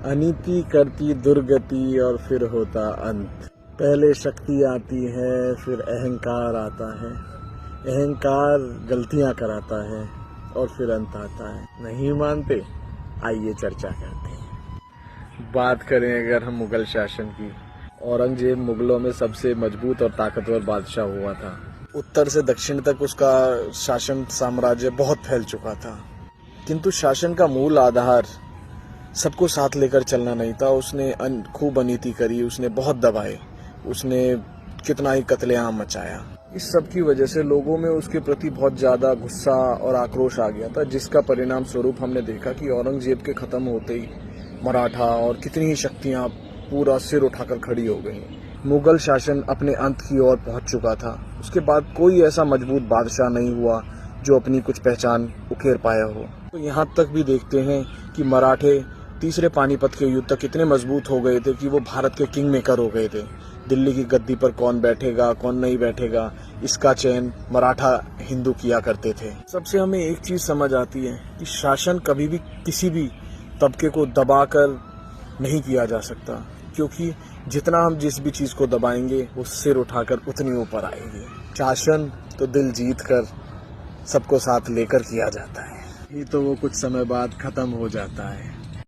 अनीति करती दुर्गति और फिर होता अंत। पहले शक्ति आती है, फिर अहंकार आता है। अहंकार गलतियां कराता है और फिर अंत आता है। नहीं मानते? आइए चर्चा करते हैं। बात करें अगर हम मुगल शासन की, औरंगजेब मुगलों में सबसे मजबूत और ताकतवर बादशाह हुआ था। उत्तर से दक्षिण तक उसका शासन साम्राज्य बहुत फैल चुका था, किंतु शासन का मूल आधार सबको साथ लेकर चलना नहीं था। उसने खूब अनीति करी, उसने बहुत दबाए, उसने कितना ही कत्लेआम मचाया। इस सब की वजह से लोगों में उसके प्रति बहुत ज्यादा गुस्सा और आक्रोश आ गया था, जिसका परिणाम स्वरूप हमने देखा कि औरंगजेब के खत्म होते ही मराठा और कितनी ही शक्तियां पूरा सिर उठाकर खड़ी हो गई। मुगल शासन अपने अंत की ओर पहुंच चुका था। उसके बाद कोई ऐसा मजबूत बादशाह नहीं हुआ जो अपनी कुछ पहचान उकेर पाया हो। तो यहाँ तक भी देखते हैं कि मराठे तीसरे पानीपत के युद्ध तक इतने मजबूत हो गए थे कि वो भारत के किंग मेकर हो गए थे। दिल्ली की गद्दी पर कौन बैठेगा कौन नहीं बैठेगा, इसका चयन मराठा हिंदू किया करते थे। सबसे हमें एक चीज समझ आती है कि शासन कभी भी किसी भी तबके को दबाकर नहीं किया जा सकता, क्योंकि जितना हम जिस भी चीज को दबाएंगे वो सिर उठाकर उतनी ऊपर आएगी। शासन तो दिल जीत कर सबको साथ लेकर किया जाता है, ये तो वो कुछ समय बाद खत्म हो जाता है।